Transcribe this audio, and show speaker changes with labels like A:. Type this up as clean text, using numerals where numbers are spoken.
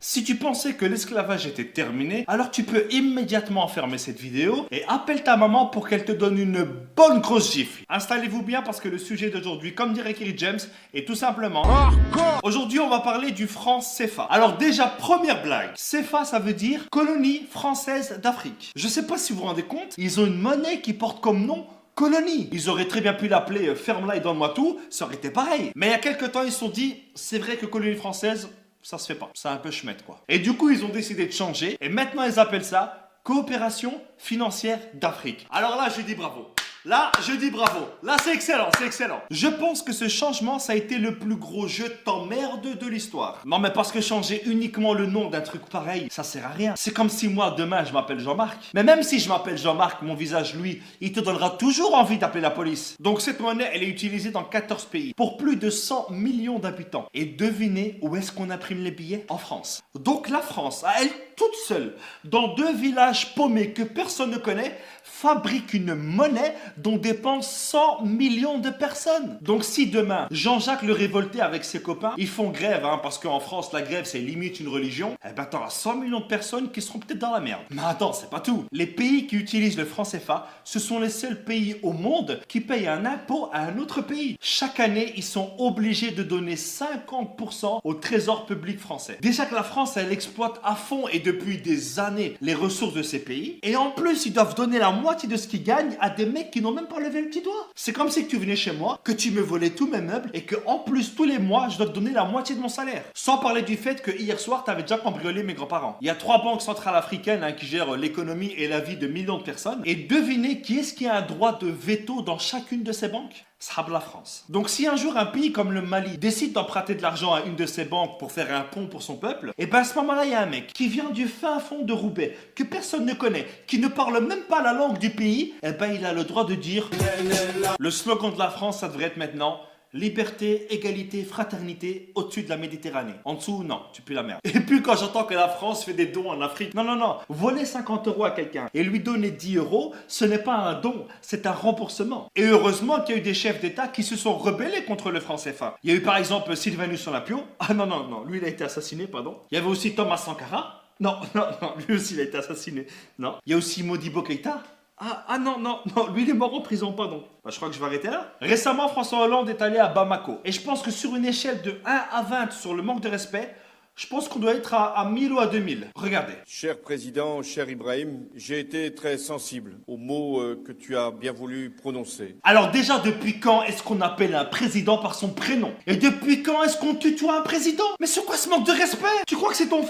A: Si tu pensais que l'esclavage était terminé, alors tu peux immédiatement fermer cette vidéo et appelle ta maman pour qu'elle te donne une bonne grosse gifle. Installez-vous bien parce que le sujet d'aujourd'hui, comme dirait Kerry James, est tout simplement... Aujourd'hui, on va parler du franc CFA. Alors déjà, première blague. CFA, ça veut dire colonie française d'Afrique. Je sais pas si vous vous rendez compte, ils ont une monnaie qui porte comme nom colonie. Ils auraient très bien pu l'appeler ferme-la et donne-moi tout, ça aurait été pareil. Mais il y a quelques temps, ils se sont dit, c'est vrai que colonie française, ça se fait pas. C'est un peu chmette quoi. Et du coup, ils ont décidé de changer. Et maintenant, ils appellent ça coopération financière d'Afrique. Alors là, je dis bravo. Là, je dis bravo. Là, c'est excellent, c'est excellent. Je pense que ce changement, ça a été le plus gros jeu de t'emmerde de l'histoire. Non, mais parce que changer uniquement le nom d'un truc pareil, ça sert à rien. C'est comme si moi, demain, je m'appelle Jean-Marc. Mais même si je m'appelle Jean-Marc, mon visage, lui, il te donnera toujours envie d'appeler la police. Donc cette monnaie, elle est utilisée dans 14 pays, pour plus de 100 millions d'habitants. Et devinez où est-ce qu'on imprime les billets? En France. Donc la France, à elle toute seule, dans 2 villages paumés que personne ne connaît, fabrique une monnaie dont dépendent 100 millions de personnes. Donc si demain, Jean-Jacques le révolté avec ses copains, ils font grève, parce qu'en France, la grève, c'est limite une religion, eh ben t'auras 100 millions de personnes qui seront peut-être dans la merde. Mais attends, c'est pas tout. Les pays qui utilisent le franc CFA, ce sont les seuls pays au monde qui payent un impôt à un autre pays. Chaque année, ils sont obligés de donner 50% au trésor public français. Déjà que la France, elle exploite à fond et depuis des années les ressources de ces pays. Et en plus, ils doivent donner la moitié de ce qu'ils gagnent à des mecs qui n'ont même pas levé le petit doigt. C'est comme si tu venais chez moi, que tu me volais tous mes meubles et que en plus tous les mois, je dois te donner la moitié de mon salaire. Sans parler du fait que hier soir, tu avais déjà cambriolé mes grands-parents. Il y a 3 banques centrales africaines qui gèrent l'économie et la vie de millions de personnes. Et devinez qui est-ce qui a un droit de veto dans chacune de ces banques? Ça sera la France. Donc si un jour un pays comme le Mali décide d'emprunter de l'argent à une de ces banques pour faire un pont pour son peuple, et ben à ce moment-là, il y a un mec qui vient du fin fond de Roubaix, que personne ne connaît, qui ne parle même pas la langue du pays, et ben il a le droit de dire... Le slogan de la France, ça devrait être maintenant... Liberté, égalité, fraternité au-dessus de la Méditerranée. En dessous, non, tu pues la merde. Et puis quand j'entends que la France fait des dons en Afrique, non, voler 50 € à quelqu'un et lui donner 10 €, ce n'est pas un don, c'est un remboursement. Et heureusement qu'il y a eu des chefs d'État qui se sont rebellés contre le franc CFA. Il y a eu par exemple Sylvanus Olympio. Ah non, lui il a été assassiné, pardon. Il y avait aussi Thomas Sankara. Non, lui aussi il a été assassiné. Non. Il y a aussi Modibo Keïta. Non, lui il est mort en prison, pardon. Bah, je crois que je vais arrêter là. Récemment, François Hollande est allé à Bamako. Et je pense que sur une échelle de 1 à 20 sur le manque de respect, je pense qu'on doit être à 1000 ou à 2000. Regardez.
B: Cher président, cher Ibrahim, j'ai été très sensible aux mots que tu as bien voulu prononcer.
A: Alors déjà, depuis quand est-ce qu'on appelle un président par son prénom? Et depuis quand est-ce qu'on tutoie un président? Mais c'est quoi ce manque de respect? Tu crois que c'est ton